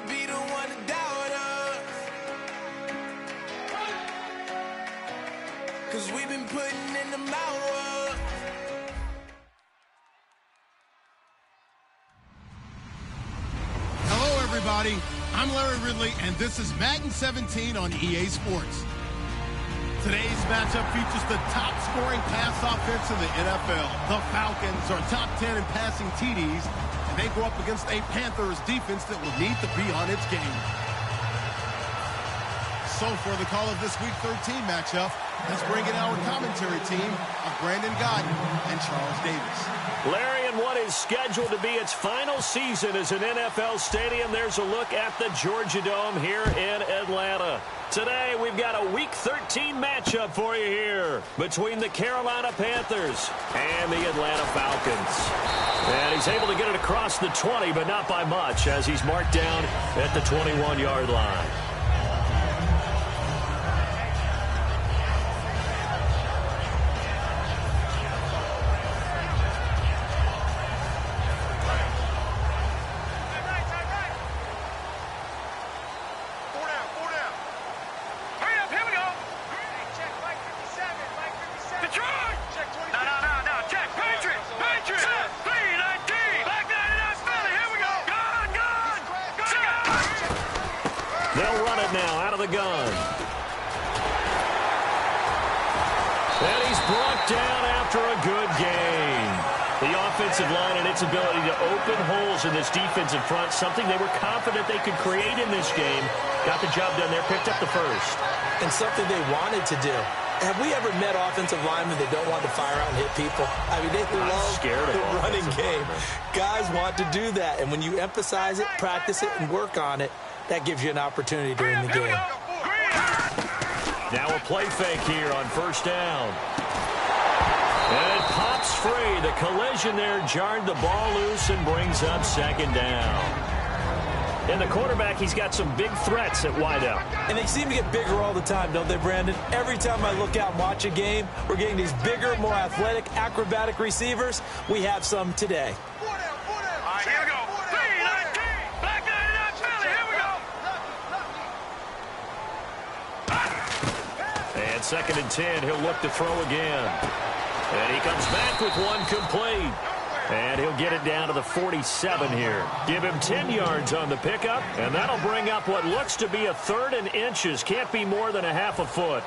not be the one to doubt us. 'Cause we've been putting in the hours. Hello, everybody. I'm Larry Ridley, and this is Madden 17 on EA Sports. Today's matchup features the top-scoring pass offense in the NFL. The Falcons are top 10 in passing TDs, and they go up against a Panthers defense that will need to be on its game. So for the call of this Week 13 matchup, let's bring in our commentary team of Brandon Godden and Charles Davis. Larry, in what is scheduled to be its final season as an NFL stadium, there's a look at the Georgia Dome here in Atlanta. Today, we've got a Week 13 matchup for you here between the Carolina Panthers and the Atlanta Falcons. And he's able to get it across the 20, but not by much, as he's marked down at the 21-yard line. They'll run it now out of the gun. And he's brought down after a good game. The offensive line and its ability to open holes in this defensive front, something they were confident they could create in this game. Got the job done there, picked up the first. And something they wanted to do. Have we ever met offensive linemen that don't want to fire out and hit people? I mean, they love the running game. Guys want to do that. And when you emphasize it, practice it, and work on it, that gives you an opportunity during the game. Now a play fake here on first down. And it pops free. The collision there jarred the ball loose and brings up second down. And the quarterback, he's got some big threats at wideout. And they seem to get bigger all the time, don't they, Brandon? Every time I look out and watch a game, we're getting these bigger, more athletic, acrobatic receivers. We have some today. All right, here we go. 3-19. Back 99 Philly. Here we go. And second and 10, he'll look to throw again. And he comes back with one complete. And he'll get it down to the 47 here. Give him 10 yards on the pickup, and that'll bring up what looks to be a third and inches. Can't be more than a half a foot.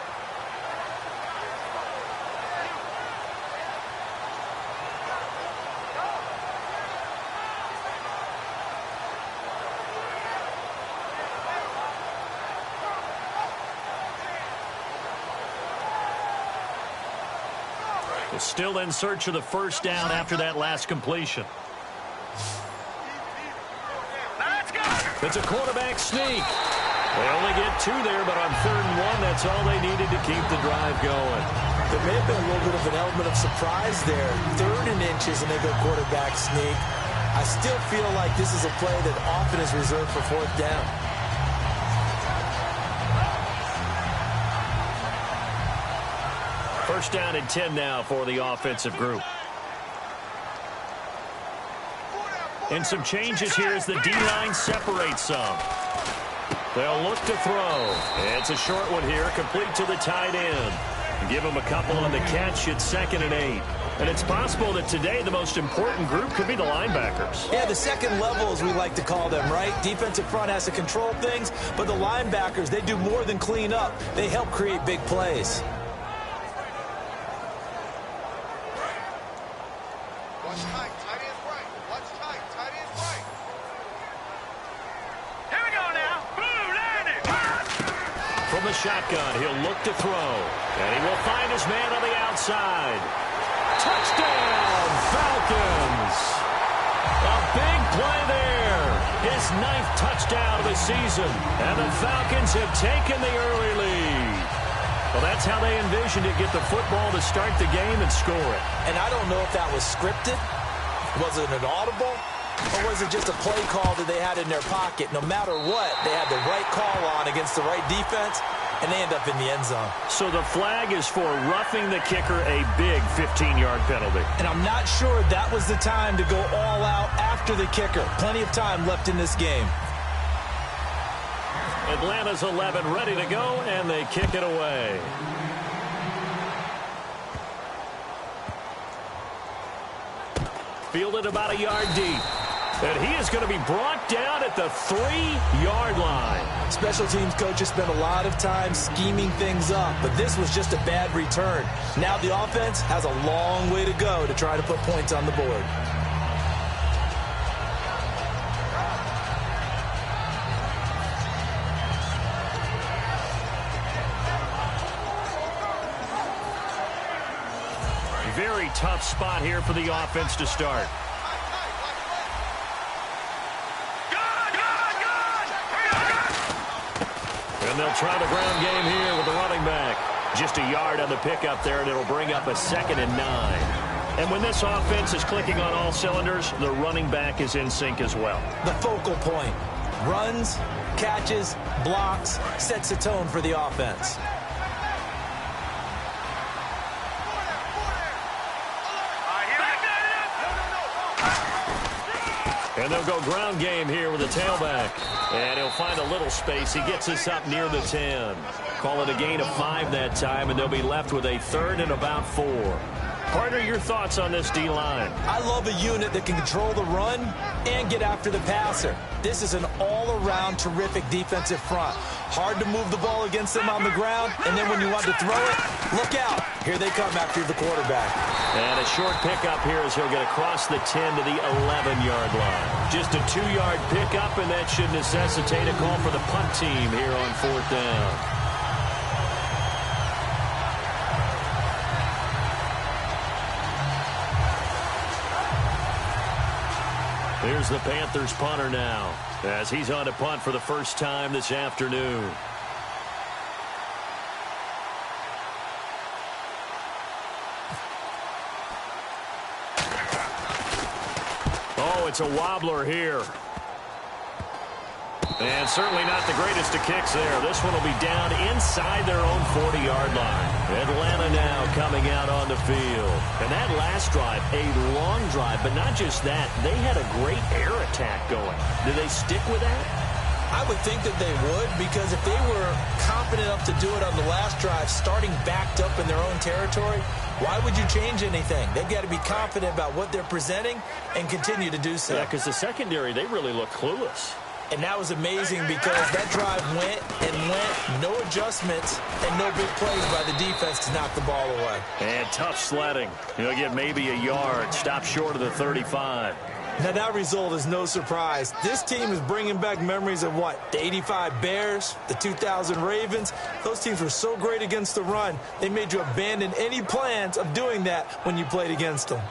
Still in search of the first down after that last completion. It's a quarterback sneak. They only get two there, but on 3rd and 1, that's all they needed to keep the drive going. There may have been a little bit of an element of surprise there. 3rd and inches, and they go quarterback sneak. I still feel like this is a play that often is reserved for 4th down. First down and 10 now for the offensive group. And some changes here as the D-line separates some. They'll look to throw. It's a short one here, complete to the tight end. Give him a couple on the catch at 2nd and 8. And it's possible that today the most important group could be the linebackers. Yeah, the second level, as we like to call them, right? Defensive front has to control things, but the linebackers, they do more than clean up. They help create big plays. Shotgun, he'll look to throw, and he will find his man on the outside. Touchdown, Falcons! A big play there. His 9th touchdown of the season, and the Falcons have taken the early lead. Well, that's how they envisioned it, get the football to start the game and score it. And I don't know if that was scripted. Was it an audible? Or was it just a play call that they had in their pocket? No matter what, they had the right call on against the right defense, and they end up in the end zone. So the flag is for roughing the kicker, a big 15-yard penalty. And I'm not sure that was the time to go all out after the kicker. Plenty of time left in this game. Atlanta's 11 ready to go, and they kick it away. Fielded about a yard deep. And he is going to be brought down at the 3-yard line. Special teams coaches spend a lot of time scheming things up, but this was just a bad return. Now the offense has a long way to go to try to put points on the board. Very tough spot here for the offense to start. And they'll try the ground game here with the running back. Just a yard on the pickup there, and it'll bring up a 2nd and 9. And when this offense is clicking on all cylinders, the running back is in sync as well. The focal point. Runs, catches, blocks, sets the tone for the offense. And they'll go ground game here with the tailback. And he'll find a little space. He gets us up near the 10. Call it a gain of 5 that time, and they'll be left with a 3rd and about 4. Partner, your thoughts on this D-line? I love a unit that can control the run and get after the passer. This is an all-around terrific defensive front. Hard to move the ball against them on the ground, and then when you want to throw it, look out. Here they come after the quarterback. And a short pickup here as he'll get across the 10 to the 11-yard line. Just a 2-yard pickup, and that should necessitate a call for the punt team here on 4th down. Here's the Panthers punter now, as he's on to punt for the first time this afternoon. Oh, it's a wobbler here. And certainly not the greatest of kicks there. This one will be down inside their own 40-yard line. Atlanta now coming out on the field. And that last drive, a long drive, but not just that. They had a great air attack going. Do they stick with that? I would think that they would, because if they were confident enough to do it on the last drive, starting backed up in their own territory, why would you change anything? They've got to be confident about what they're presenting and continue to do so. Yeah, because the secondary, they really look clueless. And that was amazing because that drive went and went, no adjustments, and no big plays by the defense to knock the ball away. And tough sledding. He'll get maybe a yard, stop short of the 35. Now, that result is no surprise. This team is bringing back memories of what? The 85 Bears, the 2000 Ravens. Those teams were so great against the run, they made you abandon any plans of doing that when you played against them.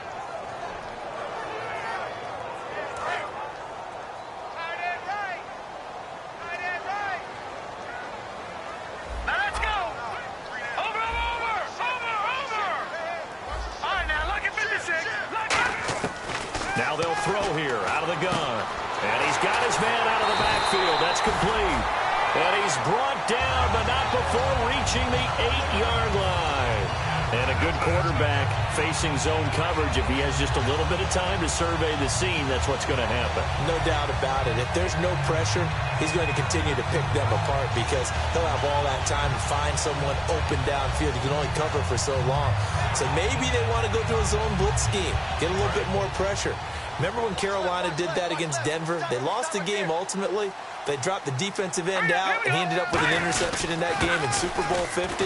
Now they'll throw here out of the gun. And he's got his man out of the backfield. That's complete. And he's brought down, but not before reaching the 8-yard line. And a good quarterback facing zone coverage. If he has just a little bit of time to survey the scene, that's what's going to happen. No doubt about it. If there's no pressure, he's going to continue to pick them apart because he'll have all that time to find someone open downfield. He can only cover for so long. So maybe they want to go to a zone blitz scheme, get a little bit more pressure. Remember when Carolina did that against Denver? They lost the game ultimately. They dropped the defensive end out, and he ended up with an interception in that game in Super Bowl 50.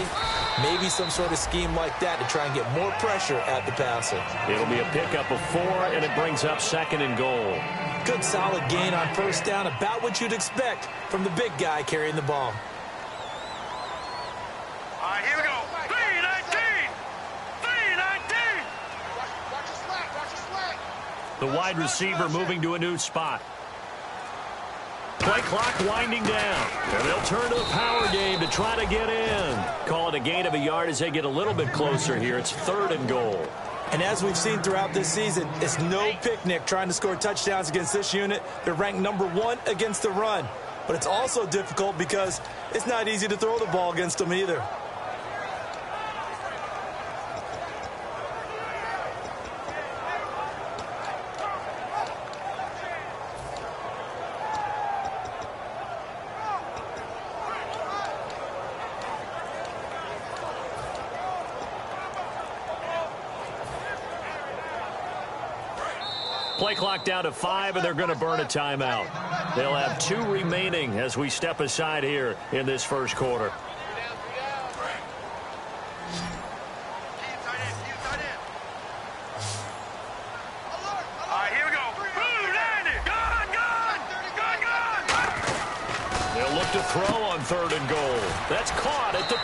Maybe some sort of scheme like that to try and get more pressure at the passer. It'll be a pickup of 4, and it brings up 2nd and goal. Good solid gain on first down, about what you'd expect from the big guy carrying the ball. All right, here we go. 3-19. 3-19. The wide receiver moving to a new spot. Play clock winding down. And they'll turn to the power game to try to get in. Call it a gain of a yard as they get a little bit closer here. It's 3rd and goal. And as we've seen throughout this season, it's no picnic trying to score touchdowns against this unit. They're ranked #1 against the run. But it's also difficult because it's not easy to throw the ball against them either. Play clock down to 5, and they're going to burn a timeout. They'll have 2 remaining as we step aside here in this first quarter. To throw on 3rd and goal. That's caught at the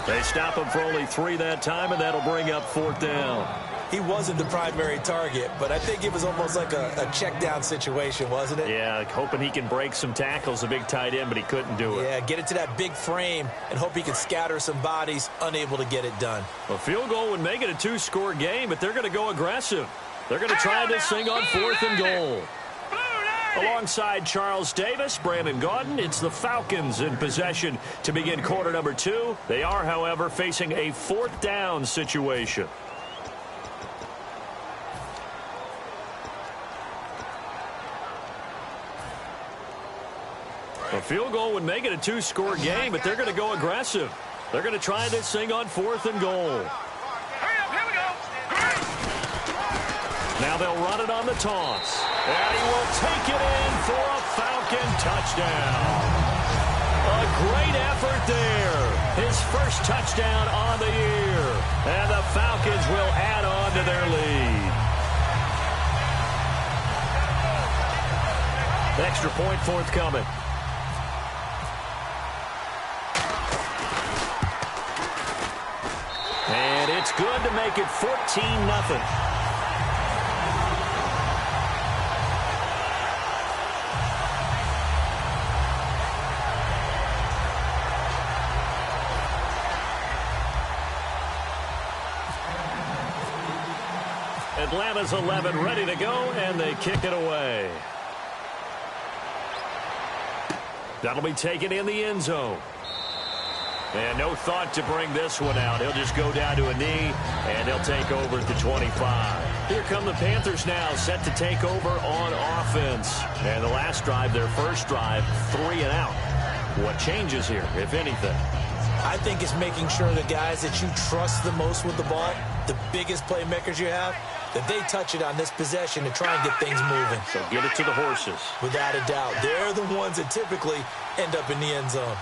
2. They stop him for only 3 that time, and that'll bring up 4th down. He wasn't the primary target, but I think it was almost like a check down situation, wasn't it? Yeah, hoping he can break some tackles, a big tight end, but he couldn't do it. Yeah, get it to that big frame and hope he can scatter some bodies, unable to get it done. A field goal would make it a 2-score game, but they're going to go aggressive. They're going to try this thing on 4th and goal. Alongside Charles Davis, Brandon Gaudin, it's the Falcons in possession to begin quarter number 2. They are, however, facing a 4th down situation. A field goal would make it a 2-score game, but they're going to go aggressive. They're going to try this thing on 4th and goal. Now they'll run it on the toss. And he will take it in for a Falcon touchdown. A great effort there. His first touchdown on the year. And the Falcons will add on to their lead. Extra point forthcoming. And it's good to make it 14-0. Atlanta's 11 ready to go, and they kick it away. That'll be taken in the end zone. And no thought to bring this one out. He'll just go down to a knee, and he'll take over at the 25. Here come the Panthers now, set to take over on offense. And the last drive, their first drive, 3 and out. What changes here, if anything? I think it's making sure the guys that you trust the most with the ball, the biggest playmakers you have, that they touch it on this possession to try and get things moving. So get it to the horses. Without a doubt. They're the ones that typically end up in the end zone.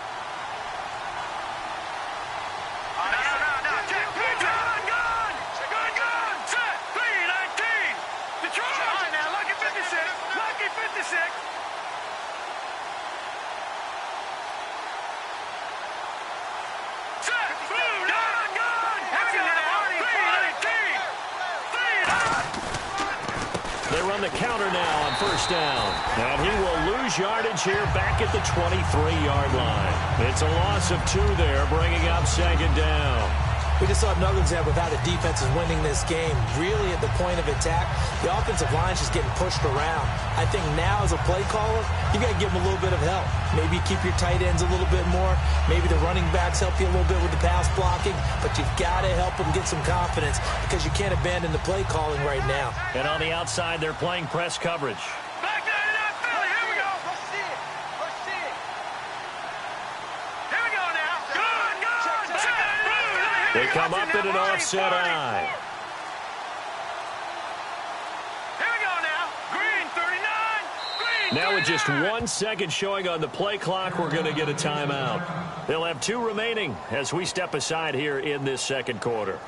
They run the counter now on first down. And he will lose yardage here back at the 23-yard line. It's a loss of 2 there, bringing up 2nd down. We just saw another example of how the defense is winning this game. Really at the point of attack, the offensive line is just getting pushed around. I think now as a play caller, you got to give them a little bit of help. Maybe keep your tight ends a little bit more. Maybe the running backs help you a little bit with the pass blocking. But you've got to help them get some confidence because you can't abandon the play calling right now. And on the outside, they're playing press coverage. They come up in an offset eye. Here we go now. Green, 39. Green, now with just 1 second showing on the play clock, we're going to get a timeout. They'll have 2 remaining as we step aside here in this second quarter.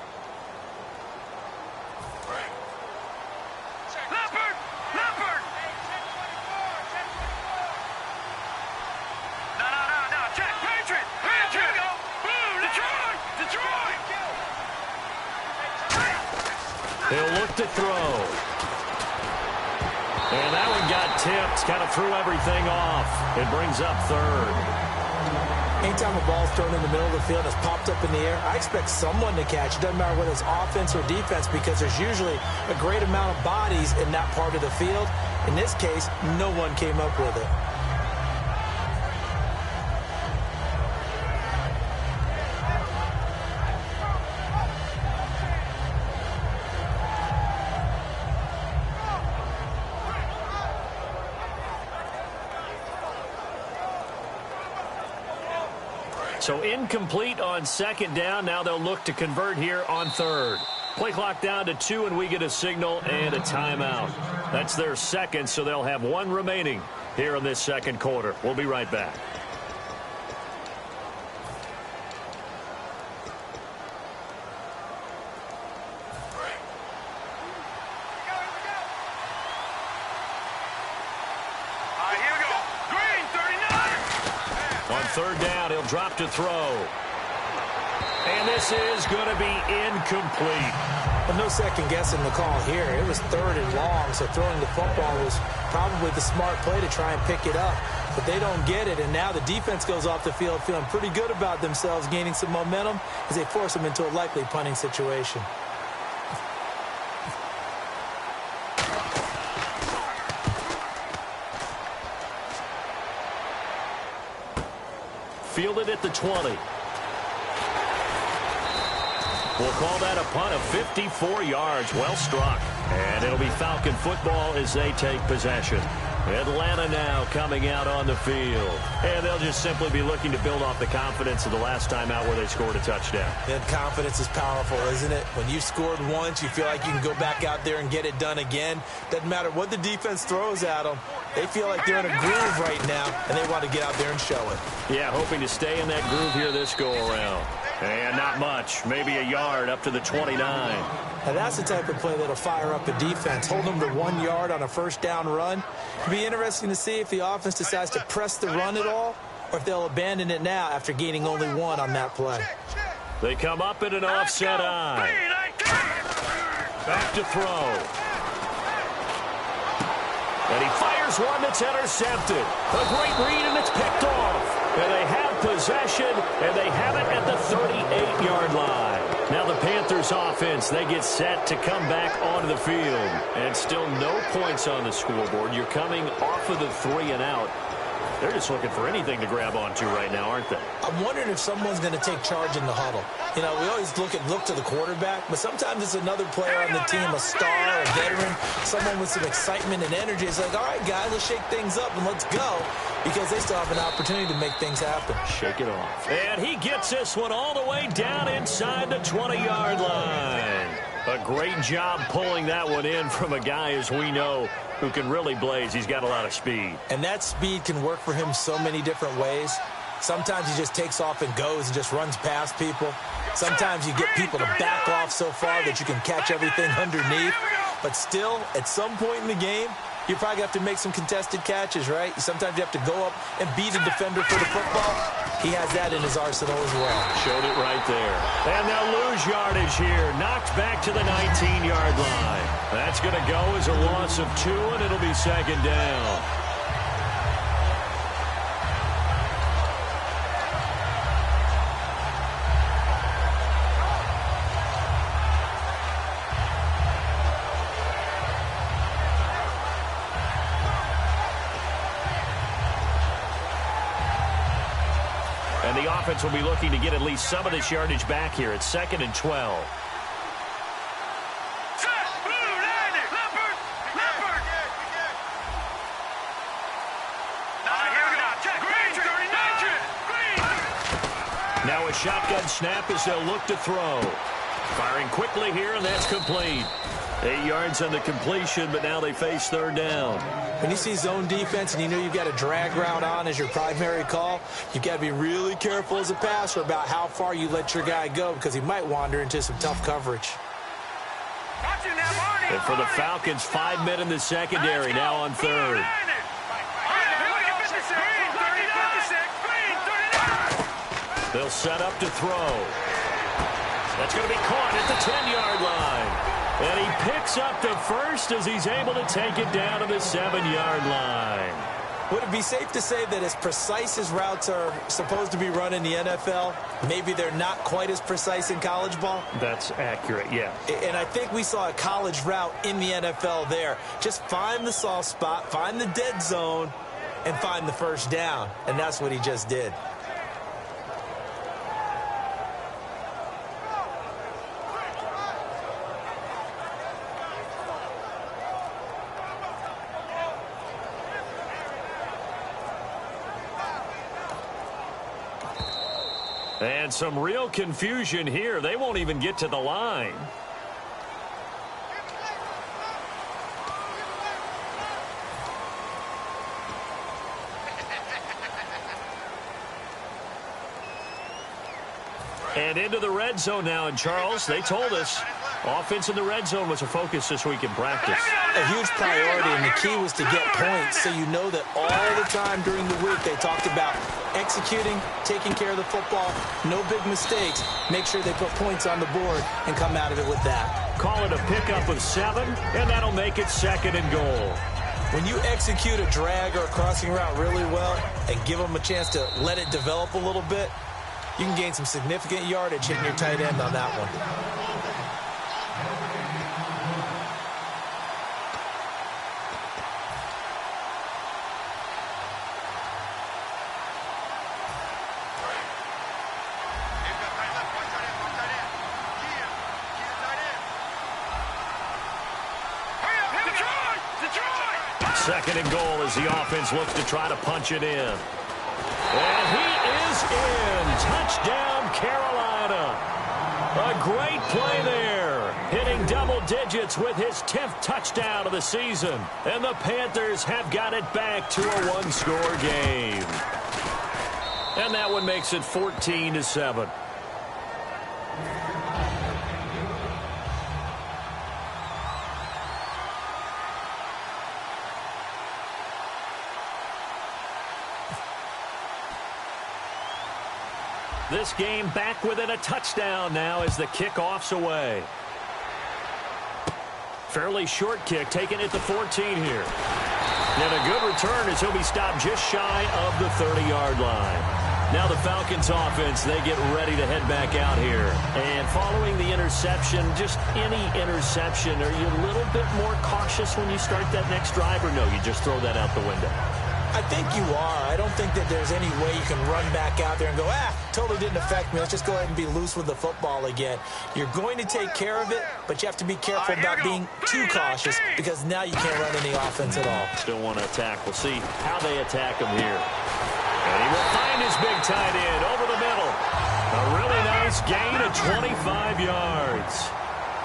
He'll look to throw. And that one got tipped. Kind of threw everything off. It brings up 3rd. Anytime a ball's thrown in the middle of the field and it's popped up in the air, I expect someone to catch. It doesn't matter whether it's offense or defense because there's usually a great amount of bodies in that part of the field. In this case, no one came up with it. So incomplete on 2nd down. Now they'll look to convert here on 3rd. Play clock down to 2, and we get a signal and a timeout. That's their second, so they'll have one remaining here in this second quarter. We'll be right back. Third down, he'll drop to throw. And this is going to be incomplete. Well, no second guessing the call here. It was 3rd and long, so throwing the football was probably the smart play to try and pick it up. But they don't get it, and now the defense goes off the field feeling pretty good about themselves, gaining some momentum as they force them into a likely punting situation. Fielded at the 20. We'll call that a punt of 54 yards. Well struck. And it'll be Falcon football as they take possession. Atlanta now coming out on the field. And they'll just simply be looking to build off the confidence of the last time out where they scored a touchdown. And confidence is powerful, isn't it? When you scored once, you feel like you can go back out there and get it done again. Doesn't matter what the defense throws at them. They feel like they're in a groove right now, and they want to get out there and show it. Yeah, hoping to stay in that groove here this go-around. And not much. Maybe a yard up to the 29. Now that's the type of play that'll fire up a defense. Hold them to 1 yard on a first down run. It'll be interesting to see if the offense decides to press the run at all or if they'll abandon it now after gaining only 1 on that play. They come up in an offset eye. Back to throw. And he fires one that's intercepted. A great read, and it's picked off. And they have possession, and they have it at the 38-yard line. Now the Panthers offense, they get set to come back onto the field. And still no points on the scoreboard. You're coming off of the 3 and out. They're just looking for anything to grab onto right now, aren't they? I'm wondering if someone's going to take charge in the huddle. You know, we always look to the quarterback, but sometimes it's another player on the team, a star, a veteran, someone with some excitement and energy. It's like, all right, guys, let's shake things up and let's go, because they still have an opportunity to make things happen. Shake it off. And he gets this one all the way down inside the 20-yard line. A great job pulling that one in from a guy, as we know, who can really blaze. He's got a lot of speed. And that speed can work for him so many different ways. Sometimes he just takes off and goes and just runs past people. Sometimes you get people to back off so far that you can catch everything underneath. But still, at some point in the game, you probably have to make some contested catches, right? Sometimes you have to go up and beat a defender for the football. He has that in his arsenal as well. Showed it right there. And they'll lose yardage here. Knocked back to the 19-yard line. That's going to go as a loss of 2, and it'll be second down. And the offense will be looking to get at least some of this yardage back here. It's 2nd and 12. Now a shotgun snap as they'll look to throw. Firing quickly here, and that's complete. 8 yards on the completion, but now they face 3rd down. When you see zone defense and you know you've got a drag route on as your primary call, you've got to be really careful as a passer about how far you let your guy go, because he might wander into some tough coverage. And for the Falcons, 5 men in the secondary, now on 3rd. They'll set up to throw. That's going to be caught at the 10-yard line. And he picks up the first as he's able to take it down to the 7-yard line. Would it be safe to say that as precise as routes are supposed to be run in the NFL, maybe they're not quite as precise in college ball? That's accurate, yeah. And I think we saw a college route in the NFL there. Just find the soft spot, find the dead zone, and find the first down. And that's what he just did. And some real confusion here. They won't even get to the line. And into the red zone now. And, Charles, they told us offense in the red zone was a focus this week in practice. A huge priority, and the key was to get points, so you know that all the time during the week they talked about executing, taking care of the football, no big mistakes, make sure they put points on the board and come out of it with that. Call it a pickup of 7, and that'll make it 2nd and goal. When you execute a drag or a crossing route really well and give them a chance to let it develop a little bit, you can gain some significant yardage hitting your tight end on that one. Second and goal as the offense looks to try to punch it in. And he is in. Touchdown, Carolina. A great play there. Hitting double digits with his 10th touchdown of the season. And the Panthers have got it back to a one-score game. And that one makes it 14-7. This game back within a touchdown now as the kickoff's away. Fairly short kick, taken at the 14 here. And a good return as he'll be stopped just shy of the 30-yard line. Now the Falcons offense, they get ready to head back out here. And following the interception, just any interception, are you a little bit more cautious when you start that next drive, or no, you just throw that out the window? I think you are. I don't think that there's any way you can run back out there and go, totally didn't affect me. Let's just go ahead and be loose with the football again. You're going to take care of it, but you have to be careful about being too cautious because now you can't run any offense at all. Still want to attack. We'll see how they attack him here. And he will find his big tight end over the middle. A really nice gain of 25 yards.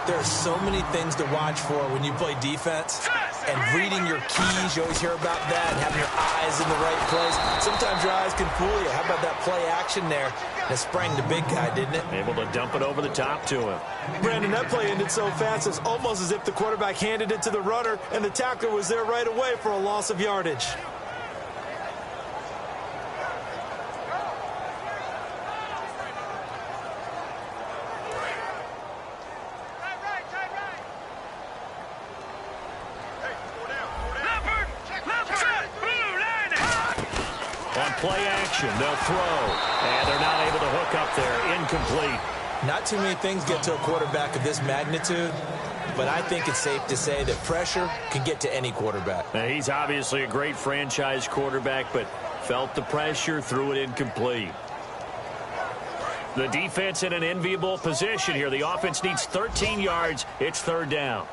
There are so many things to watch for when you play defense. And reading your keys, you always hear about that, and having your eyes in the right place. Sometimes your eyes can fool you. How about that play action there? And it sprang the big guy, didn't it? Able to dump it over the top to him. Brandon, that play ended so fast, it's almost as if the quarterback handed it to the runner, and the tackler was there right away for a loss of yardage. Play action, they'll throw, and they're not able to hook up there. Incomplete. Not too many things get to a quarterback of this magnitude, but I think it's safe to say that pressure can get to any quarterback. Now, he's obviously a great franchise quarterback, but felt the pressure, threw it incomplete. The defense in an enviable position here. The offense needs 13 yards. It's 3rd down.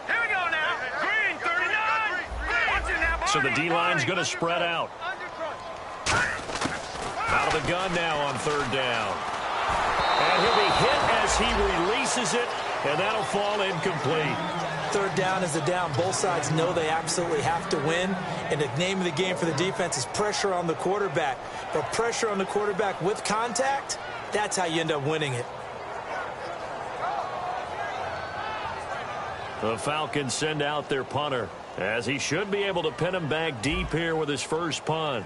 Here we go now. Green, 39. So the D-line's going to spread out. Out of the gun now on 3rd down. And he'll be hit as he releases it, and that'll fall incomplete. 3rd down is a down. Both sides know they absolutely have to win, and the name of the game for the defense is pressure on the quarterback. But pressure on the quarterback with contact, that's how you end up winning it. The Falcons send out their punter, as he should be able to pin him back deep here with his first punt.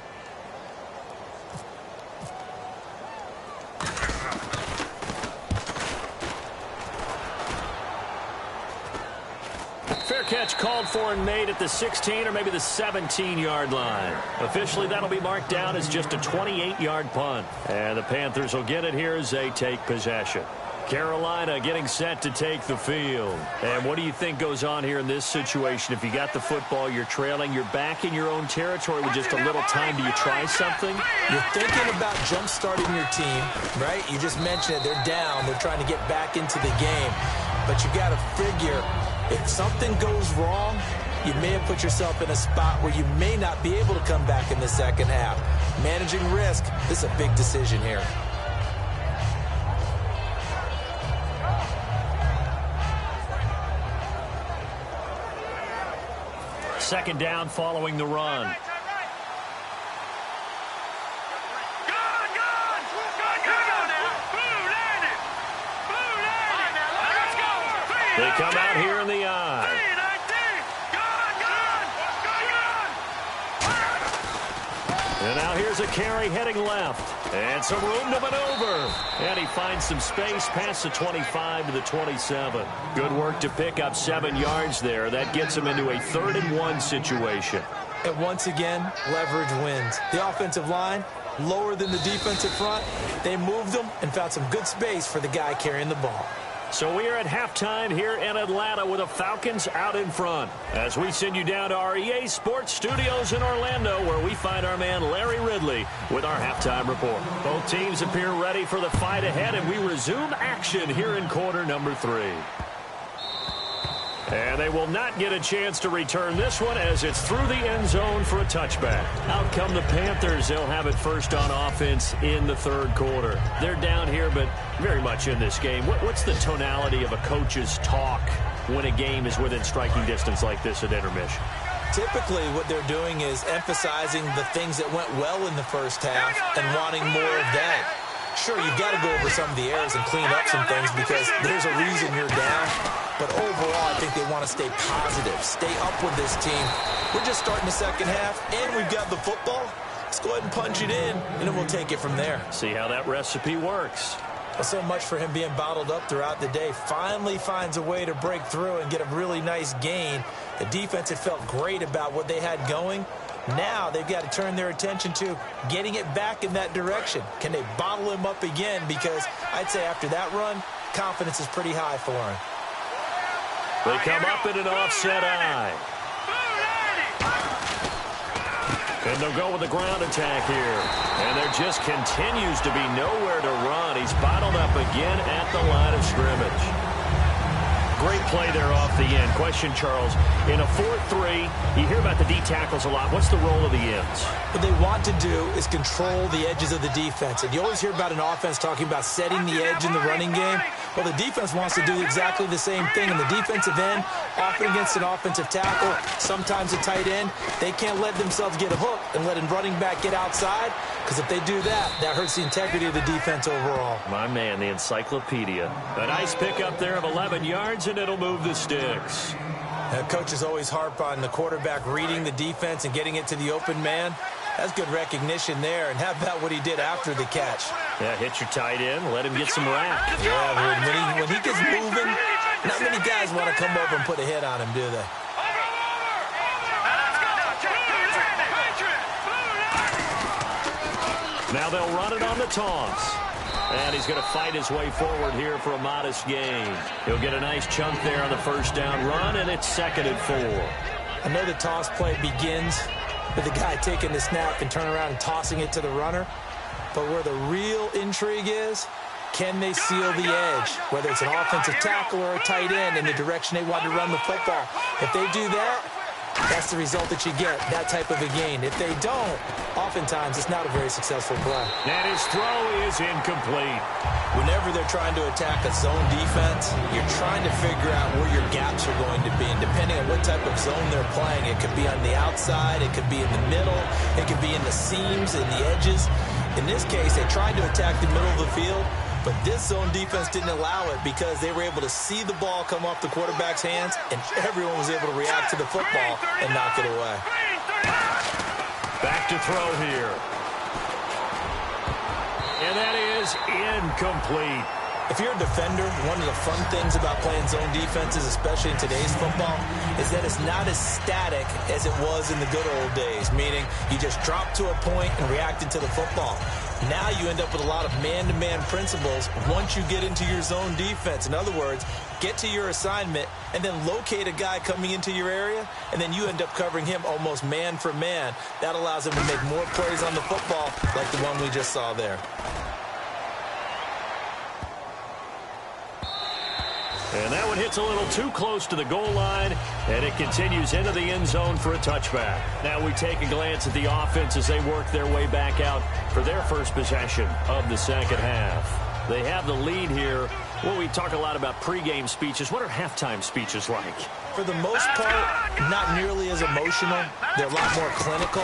Catch called for and made at the 16 or maybe the 17-yard line. Officially, that'll be marked down as just a 28-yard punt. And the Panthers will get it here as they take possession. Carolina getting set to take the field. And what do you think goes on here in this situation? If you got the football, you're trailing, you're back in your own territory with just a little time. Do you try something? You're thinking about jump-starting your team, right? You just mentioned it. They're down. They're trying to get back into the game. But you got to figure, if something goes wrong, you may have put yourself in a spot where you may not be able to come back in the second half. Managing risk, this is a big decision here. Second down following the run. come out here in the eye. And now here's a carry heading left. And some room to maneuver. And he finds some space past the 25 to the 27. Good work to pick up 7 yards there. That gets him into a 3rd-and-1 situation. And once again, leverage wins. The offensive line, lower than the defensive front. They moved them and found some good space for the guy carrying the ball. So we are at halftime here in Atlanta with the Falcons out in front. As we send you down to our EA Sports Studios in Orlando, where we find our man Larry Ridley with our halftime report. Both teams appear ready for the fight ahead, and we resume action here in quarter number 3. And they will not get a chance to return this one as it's through the end zone for a touchback. Out come the Panthers. They'll have it first on offense in the 3rd quarter. They're down here, but very much in this game. What's the tonality of a coach's talk when a game is within striking distance like this at intermission? Typically, what they're doing is emphasizing the things that went well in the first half and wanting more of that. Sure, you've got to go over some of the errors and clean up some things because there's a reason you're down. But overall, I think they want to stay positive, stay up with this team. We're just starting the second half, and we've got the football. Let's go ahead and punch it in, and then we'll take it from there. See how that recipe works. Well, so much for him being bottled up throughout the day. Finally finds a way to break through and get a really nice gain. The defense had felt great about what they had going. Now they've got to turn their attention to getting it back in that direction. Can they bottle him up again? Because I'd say after that run, confidence is pretty high for him. They come up in an offset eye. And they'll go with the ground attack here. And there just continues to be nowhere to run. He's bottled up again at the line of scrimmage. Great play there off the end. Question, Charles, in a 4-3, you hear about the D tackles a lot. What's the role of the ends? What they want to do is control the edges of the defense. And you always hear about an offense talking about setting the edge in the running game. Well, the defense wants to do exactly the same thing. In the defensive end, often against an offensive tackle, sometimes a tight end, they can't let themselves get a hook and let a running back get outside. Because if they do that, that hurts the integrity of the defense overall. My man, the encyclopedia. A nice pickup there of 11 yards, and it'll move the sticks. Coaches always harp on the quarterback reading the defense and getting it to the open man. That's good recognition there. And how about what he did after the catch? Yeah, hit your tight end, let him get some rack. Yeah, when he gets moving, not many guys want to come over and put a hit on him, do they? Now they'll run it on the toss. And he's going to fight his way forward here for a modest gain. He'll get a nice chunk there on the first down run, and it's 2nd and 4. I know the toss play begins with the guy taking the snap and turning around and tossing it to the runner. But where the real intrigue is, can they seal the edge? Whether it's an offensive tackle or a tight end in the direction they want to run the football. If they do that, that's the result that you get, that type of a gain. If they don't, oftentimes it's not a very successful play. And his throw is incomplete. Whenever they're trying to attack a zone defense, you're trying to figure out where your gaps are going to be. And depending on what type of zone they're playing, it could be on the outside, it could be in the middle, it could be in the seams and the edges. In this case, they tried to attack the middle of the field, but this zone defense didn't allow it because they were able to see the ball come off the quarterback's hands, and everyone was able to react to the football and knock it away. Back to throw here. And that is incomplete. If you're a defender, one of the fun things about playing zone defenses, especially in today's football, is that it's not as static as it was in the good old days, meaning you just drop to a point and reacted to the football. Now you end up with a lot of man-to-man principles once you get into your zone defense. In other words, get to your assignment and then locate a guy coming into your area, and then you end up covering him almost man for man. That allows him to make more plays on the football like the one we just saw there. And that one hits a little too close to the goal line, and it continues into the end zone for a touchback. Now we take a glance at the offense as they work their way back out for their first possession of the second half. They have the lead here. Well, we talk a lot about pregame speeches. What are halftime speeches like? For the most part, not nearly as emotional. They're a lot more clinical.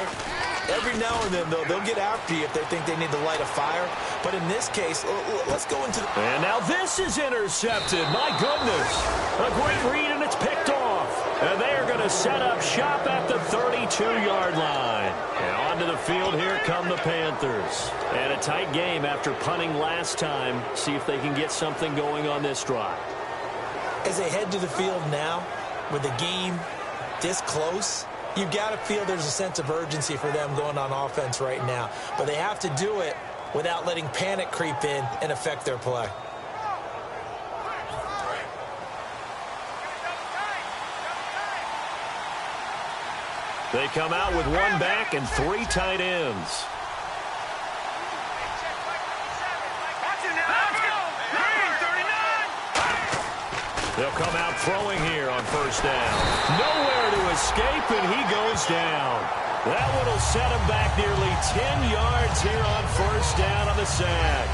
Every now and then, though, they'll get after you if they think they need to light a fire. But in this case, let's go into the... And now this is intercepted. My goodness. A great read, and it's picked off. And they are going to set up shop at the 32-yard line. And onto the field, here come the Panthers. And a tight game after punting last time. See if they can get something going on this drive. As they head to the field now, with the game this close, you've got to feel there's a sense of urgency for them going on offense right now. But they have to do it without letting panic creep in and affect their play. They come out with one back and 3 tight ends. They'll come out throwing here on first down. Nowhere to escape, and he goes down. That one will set him back nearly 10 yards here on first down on the sack.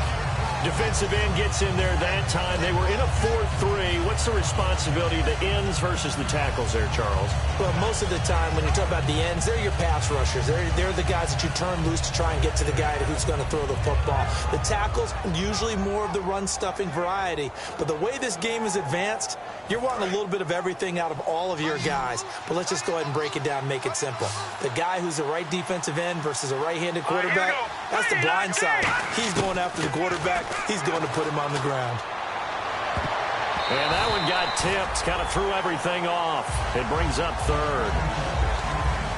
Defensive end gets in there that time. They were in a 4-3. What's the responsibility of the ends versus the tackles there, Charles? Well, most of the time when you talk about the ends, they're your pass rushers. They're the guys that you turn loose to try and get to the guy who's going to throw the football. The tackles, usually more of the run-stuffing variety. But the way this game is advanced, you're wanting a little bit of everything out of all of your guys. But let's just go ahead and break it down and make it simple. The guy who's the right defensive end versus a right-handed quarterback, that's the blind side. He's going after the quarterback. He's going to put him on the ground. And that one got tipped, kind of threw everything off. It brings up third.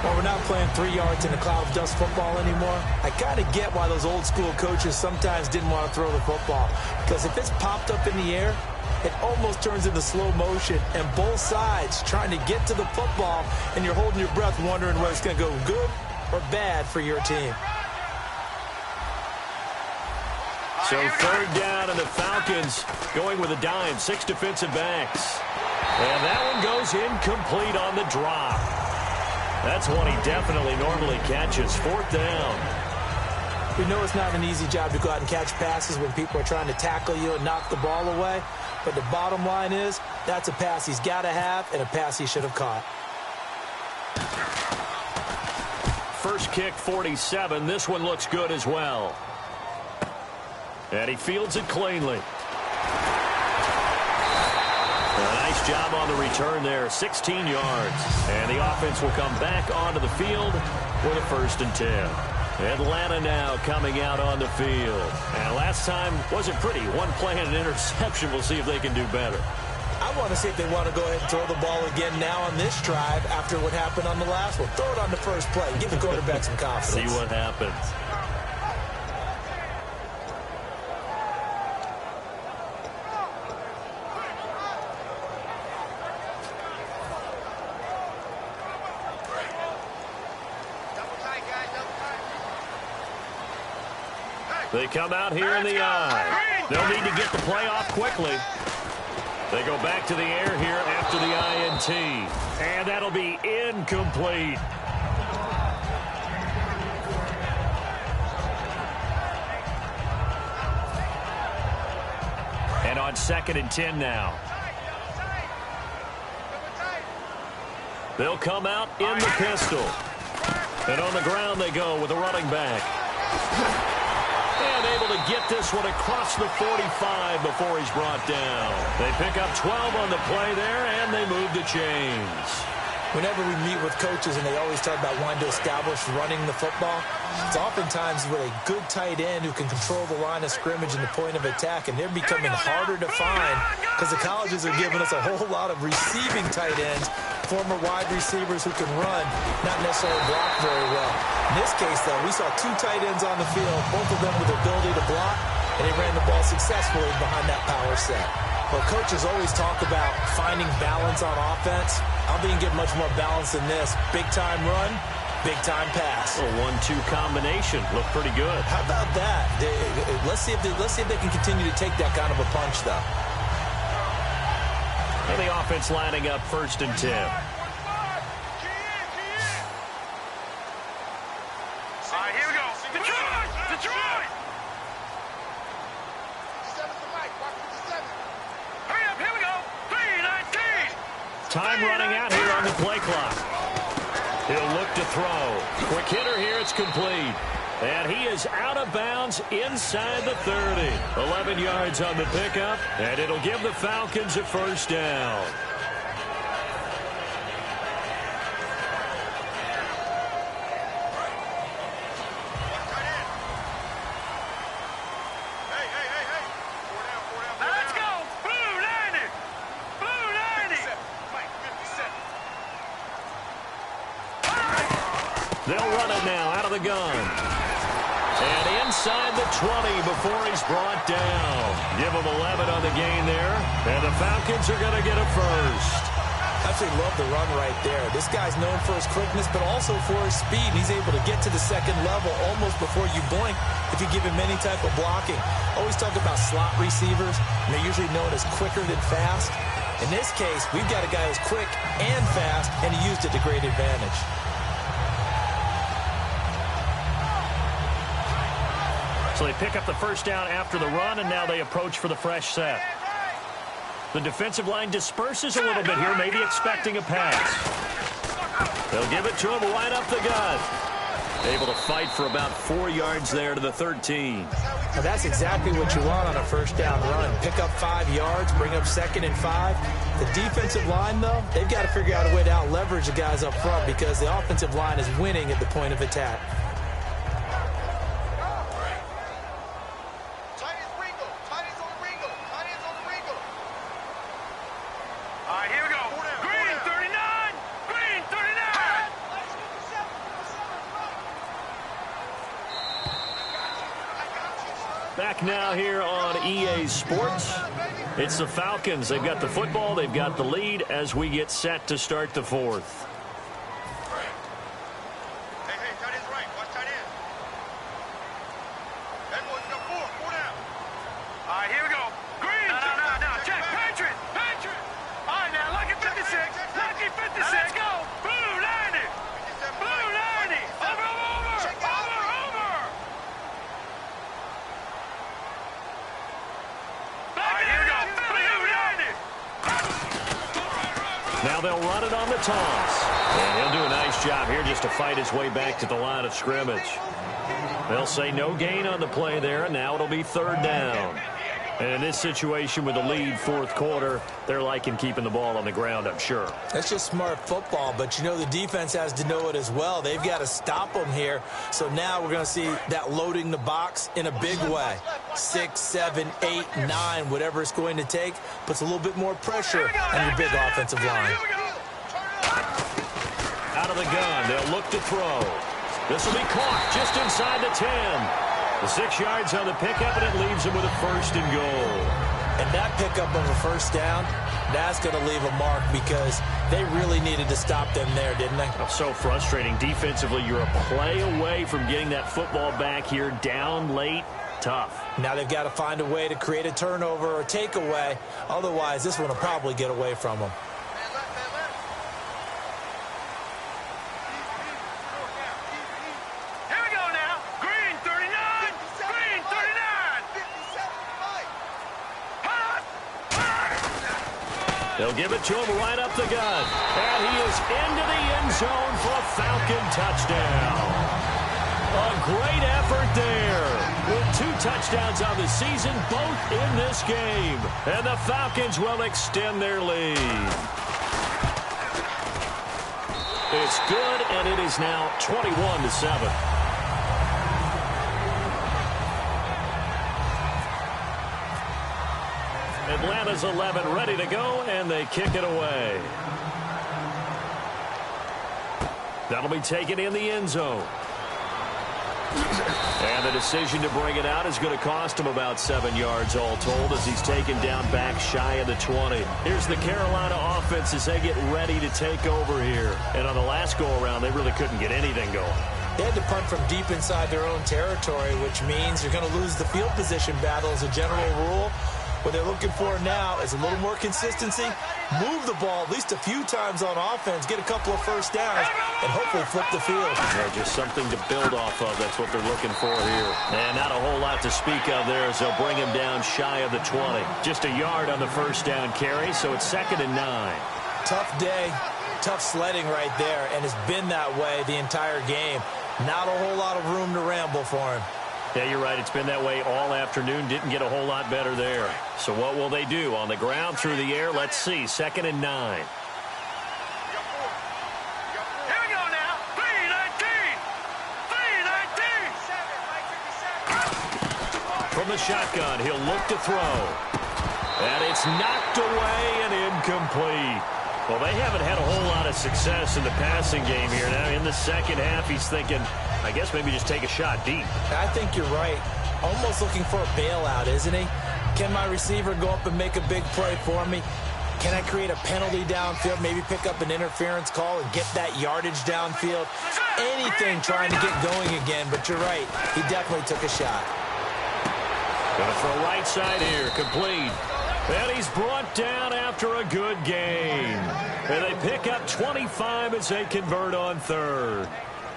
Well, we're not playing 3 yards in a cloud of dust football anymore. I kind of get why those old school coaches sometimes didn't want to throw the football. Because if it's popped up in the air, it almost turns into slow motion. And both sides trying to get to the football, and you're holding your breath wondering whether it's going to go good or bad for your team. So third down, and the Falcons going with a dime, 6 defensive backs. And that one goes incomplete on the drop. That's one he definitely normally catches. Fourth down. We know it's not an easy job to go out and catch passes when people are trying to tackle you and knock the ball away. But the bottom line is, that's a pass he's got to have and a pass he should have caught. First kick, 47. This one looks good as well. And he fields it cleanly. A nice job on the return there, 16 yards. And the offense will come back onto the field with a 1st and 10. Atlanta now coming out on the field. And last time wasn't pretty. One play and an interception. We'll see if they can do better. I want to see if they want to go ahead and throw the ball again now on this drive after what happened on the last one. Throw it on the first play. Give the quarterback some confidence. See what happens. They come out here in the eye. They'll need to get the play off quickly. They go back to the air here after the INT. And that'll be incomplete. And on 2nd and 10 now. They'll come out in the pistol. And on the ground they go with a running back. And able to get this one across the 45 before he's brought down. They pick up 12 on the play there, and they move the chains. Whenever we meet with coaches and they always talk about wanting to establish running the football, it's oftentimes with a good tight end who can control the line of scrimmage and the point of attack, and they're becoming harder to find because the colleges are giving us a whole lot of receiving tight ends, former wide receivers who can run, not necessarily block very well. In this case, though, we saw 2 tight ends on the field, both of them with the ability to block, and they ran the ball successfully behind that power set. Well, coaches always talk about finding balance on offense. I don't think you can get much more balance than this. Big-time run, big-time pass. A 1-2 combination. Looked pretty good. How about that? Let's see if they can continue to take that kind of a punch, though. And the offense lining up 1st and 10. All right, here we go. Detroit! Detroit! Hurry up, here we go. 3:19. Time running out here on the play clock. He'll look to throw. Quick hitter here. It's complete. And he is out of bounds inside the 30. 11 yards on the pickup, and it'll give the Falcons a first down. They'll run it now out of the gun. And inside the 20 before he's brought down. Give him 11 on the gain there. And the Falcons are going to get a first. Absolutely love the run right there. This guy's known for his quickness, but also for his speed. He's able to get to the second level almost before you blink if you give him any type of blocking. Always talk about slot receivers, and they're usually known as quicker than fast. In this case, we've got a guy who's quick and fast, and he used it to great advantage. So they pick up the first down after the run, and now they approach for the fresh set. The defensive line disperses a little bit here, maybe expecting a pass. They'll give it to him right up the gut. Able to fight for about 4 yards there to the 13. Now that's exactly what you want on a first down run. Pick up 5 yards, bring up 2nd and 5. The defensive line, though, they've got to figure out a way to out-leverage the guys up front because the offensive line is winning at the point of attack. Back now here on EA Sports. It's the Falcons. They've got the football. They've got the lead as we get set to start the fourth. Hey, tight end's right. Watch tight end. That one's got 4 down. All right, here we go. Green. No. Check. Patriot. All right, now, lucky 56. Lucky 56. Go. Blue 90. Blue 90. Over. Now they'll run it on the toss. And he'll do a nice job here just to fight his way back to the line of scrimmage. They'll say no gain on the play there, and now it'll be 3rd down. And in this situation with the lead 4th quarter, they're liking keeping the ball on the ground, I'm sure. That's just smart football, but you know the defense has to know it as well. They've got to stop them here. So now we're going to see that loading the box in a big way. 6, 7, 8, 9, whatever it's going to take, puts a little bit more pressure on your big offensive line. Out of the gun, they'll look to throw. This will be caught just inside the 10. The 6 yards on the pickup, and it leaves them with a 1st and goal. And that pickup of a first down, that's going to leave a mark because they really needed to stop them there, didn't they? Oh, so frustrating. Defensively, you're a play away from getting that football back here down late. Tough. Now they've got to find a way to create a turnover or takeaway. Otherwise, this one will probably get away from them. They'll give it to him right up the gut. And he is into the end zone for a Falcon touchdown. A great effort there. With 2 touchdowns on the season, both in this game. And the Falcons will extend their lead. It's good, and it is now 21-7. Atlanta's 11 ready to go, and they kick it away. That'll be taken in the end zone. And the decision to bring it out is going to cost him about 7 yards all told as he's taken down back shy of the 20. Here's the Carolina offense as they get ready to take over here. And on the last go-around, they really couldn't get anything going. They had to punt from deep inside their own territory, which means you're going to lose the field position battle as a general rule. What they're looking for now is a little more consistency, move the ball at least a few times on offense, get a couple of first downs, and hopefully flip the field. Yeah, just something to build off of. That's what they're looking for here. And not a whole lot to speak of there as they'll bring him down shy of the 20. Just a yard on the first down carry, so it's 2nd and 9. Tough day. Tough sledding right there, and it's been that way the entire game. Not a whole lot of room to ramble for him. Yeah, you're right. It's been that way all afternoon. Didn't get a whole lot better there. So what will they do? On the ground, through the air? Let's see. 2nd and 9. From the shotgun, he'll look to throw. And it's knocked away and incomplete. Well, they haven't had a whole lot of success in the passing game here. Now, in the second half, he's thinking, I guess maybe just take a shot deep. I think you're right. Almost looking for a bailout, isn't he? Can my receiver go up and make a big play for me? Can I create a penalty downfield, maybe pick up an interference call and get that yardage downfield? Anything trying to get going again, but you're right. He definitely took a shot. Gonna throw right side here, complete. And he's brought down after a good game. And they pick up 25 as they convert on 3rd.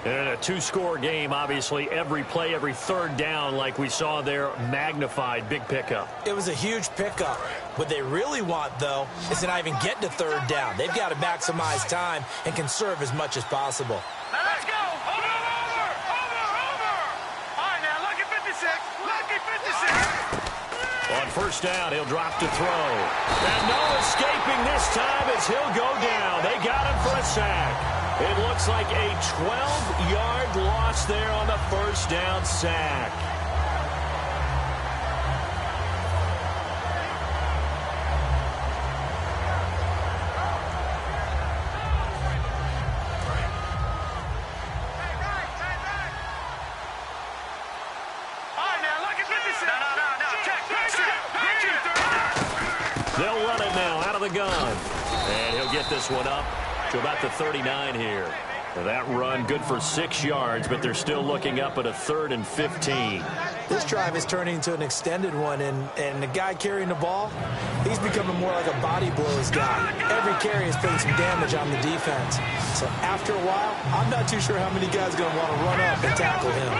And in a 2-score game, obviously, every play, every 3rd down, like we saw there, magnified, big pickup. It was a huge pickup. What they really want, though, is to not even get to 3rd down. They've got to maximize time and conserve as much as possible. Now let's go. Over. All right, now, lucky 56. Lucky 56. On 1st down, he'll drop to throw. And no escaping this time as he'll go down. They got him for a sack. It looks like a 12-yard loss there on the 1st down sack. They'll run it now out of the gun. And he'll get this one up to about the 39 here. Now that run good for 6 yards, but they're still looking up at a 3rd and 15. This drive is turning into an extended one, and the guy carrying the ball, he's becoming more like a body blows guy. Every carry is putting some damage on the defense. So after a while, I'm not too sure how many guys are going to want to run up and tackle him.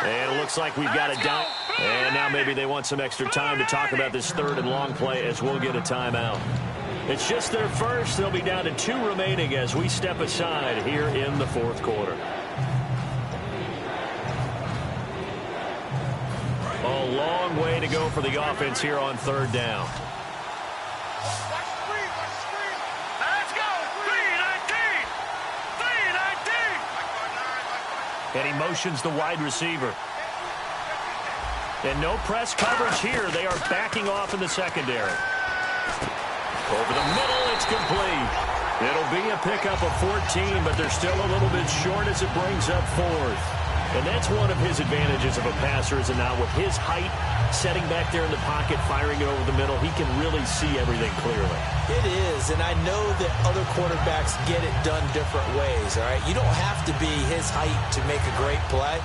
And it looks like we've got it down. And now maybe they want some extra time to talk about this 3rd and long play as we'll get a timeout. It's just their first. They'll be down to 2 remaining as we step aside here in the 4th quarter. A long way to go for the offense here on 3rd down. Let's go. 3-19. And he motions the wide receiver. And no press coverage here. They are backing off in the secondary. Over the middle, it's complete. It'll be a pickup of 14, but they're still a little bit short as it brings up 4th. And that's one of his advantages of a passer, is now with his height, setting back there in the pocket, firing it over the middle, he can really see everything clearly. It is, and I know that other quarterbacks get it done different ways, all right? You don't have to be his height to make a great play.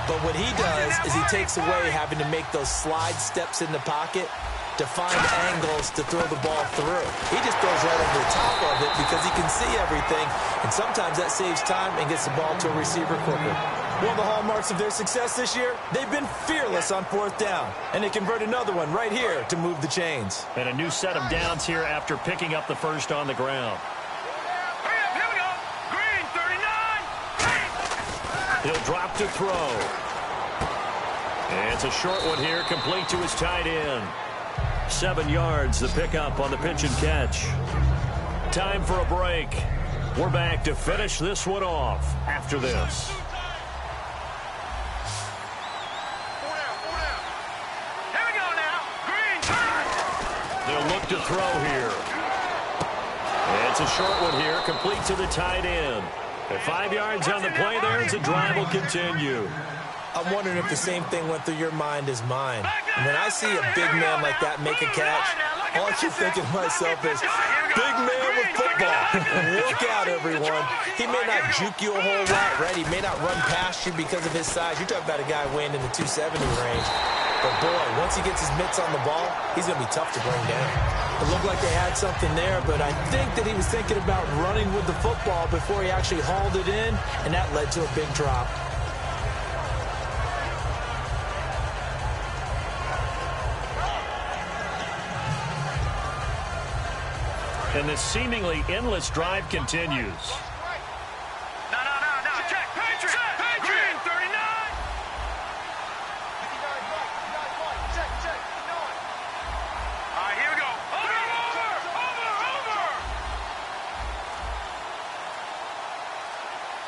But what he does is he takes away having to make those slide steps in the pocket to find angles to throw the ball through. He just throws right over the top of it because he can see everything, and sometimes that saves time and gets the ball to a receiver quicker. One of the hallmarks of their success this year, they've been fearless on 4th down, and they convert another one right here to move the chains. And a new set of downs here after picking up the first on the ground. Here we go. Green, 39. He'll drop to throw. And it's a short one here, complete to his tight end. 7 yards, the pickup on the pitch and catch. Time for a break. We're back to finish this one off after this. Here we go now. Green, They'll look to throw here. And it's a short one here, complete to the tight end. At 5 yards on the play there as the drive will continue. I'm wondering if the same thing went through your mind as mine. When I see a big man like that make a catch, all I keep thinking to myself is, big man with football. Look out, everyone. He may not juke you a whole lot, right? He may not run past you because of his size. You're talking about a guy weighing in the 270 range. But, boy, once he gets his mitts on the ball, he's going to be tough to bring down. It looked like they had something there, but I think that he was thinking about running with the football before he actually hauled it in, and that led to a big drop. And this seemingly endless drive continues. No. Check. Patriot. Green, 39. All right, here we go. Over.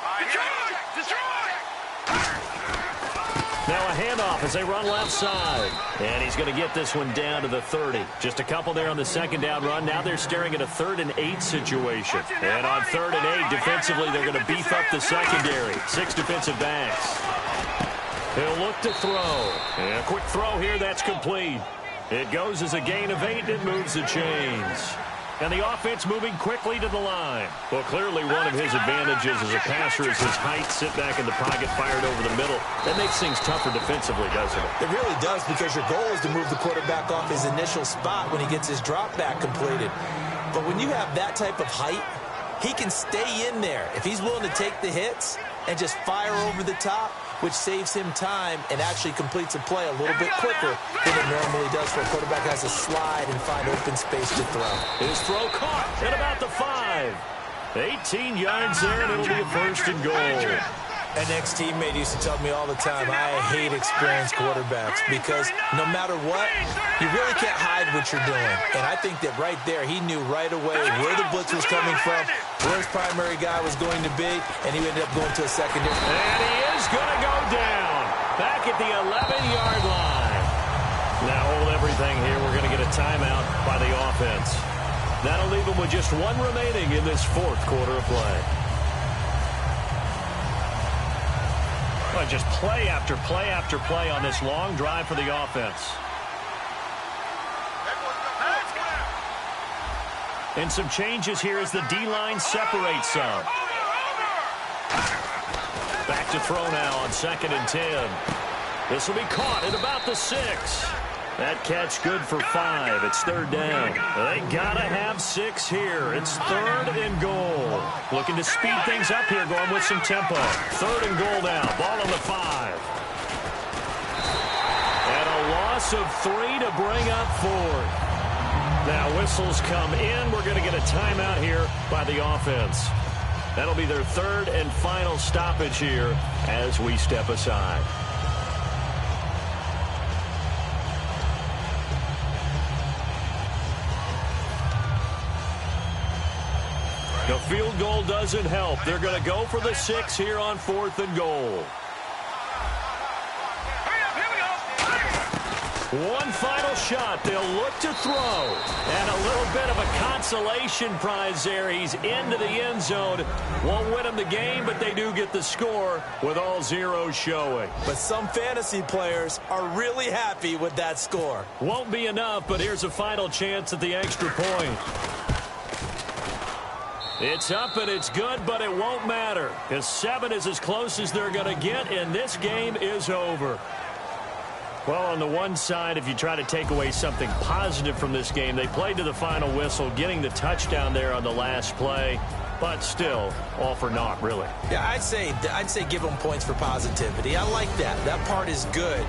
All right, Detroit. Now a handoff as they run left side. And he's going to get this one down to the 30. Just a couple there on the second down run. Now they're staring at a 3rd and 8 situation. And on 3rd and 8, defensively, they're going to beef up the secondary. 6 defensive backs. He'll look to throw. And a quick throw here, that's complete. It goes as a gain of 8, and it moves the chains. And the offense moving quickly to the line. Well, clearly one of his advantages as a passer is his height, sit back in the pocket, fired over the middle. That makes things tougher defensively, doesn't it? It really does, because your goal is to move the quarterback off his initial spot when he gets his drop back completed. But when you have that type of height, he can stay in there if he's willing to take the hits and just fire over the top, which saves him time and actually completes a play a little bit quicker than it normally does, where a quarterback has to slide and find open space to throw. His throw caught at about the 5. 18 yards there, and it'll be a 1st and goal. An ex-teammate used to tell me all the time, I hate experienced quarterbacks, because no matter what, you really can't hide what you're doing. And I think that right there, he knew right away where the blitz was coming from, where his primary guy was going to be, and he ended up going to a secondary. And he is going to go down back at the 11-yard line. Now hold everything here. We're going to get a timeout by the offense. That'll leave them with just 1 remaining in this 4th quarter of play. Well, just play after play after play on this long drive for the offense. And some changes here as the D-line separates some. Back to throw now on 2nd and 10. This will be caught at about the 6. That catch good for 5. It's 3rd down. They got to have 6 here. It's 3rd and goal. Looking to speed things up here, going with some tempo. 3rd and goal now. Ball on the 5. And a loss of 3 to bring up 4th. Now whistles come in. We're going to get a timeout here by the offense. That'll be their 3rd and final stoppage here as we step aside. The field goal doesn't help. They're going to go for the 6 here on 4th and goal. One final shot. They'll look to throw. And a little bit of a consolation prize there. He's into the end zone. Won't win them the game, but they do get the score with all zeros showing. But some fantasy players are really happy with that score. Won't be enough, but here's a final chance at the extra point. It's up and it's good, but it won't matter, because 7 is as close as they're going to get, and this game is over. Well, on the one side, if you try to take away something positive from this game, they played to the final whistle, getting the touchdown there on the last play, but still, all for naught, really. Yeah, I'd say give them points for positivity. I like that. That part is good.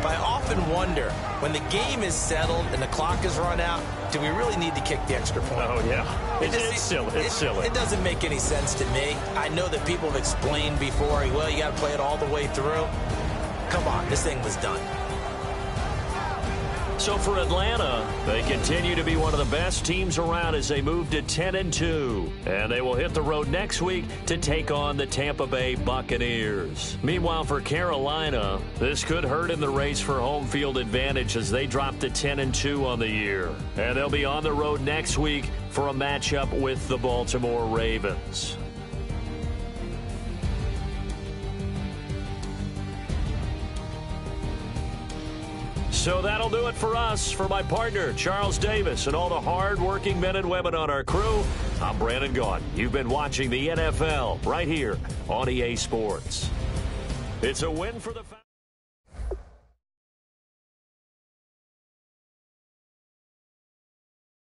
But I often wonder, when the game is settled and the clock is run out, do we really need to kick the extra point? Oh, yeah. It's silly. It's silly. It doesn't make any sense to me. I know that people have explained before, well, you got to play it all the way through. Come on, this thing was done. So for Atlanta, they continue to be one of the best teams around as they move to 10-2. And they will hit the road next week to take on the Tampa Bay Buccaneers. Meanwhile, for Carolina, this could hurt in the race for home field advantage as they drop to 10-2 on the year. And they'll be on the road next week for a matchup with the Baltimore Ravens. So that'll do it for us. For my partner, Charles Davis, and all the hard-working men and women on our crew, I'm Brandon Gaudin. You've been watching the NFL right here on EA Sports. It's a win for the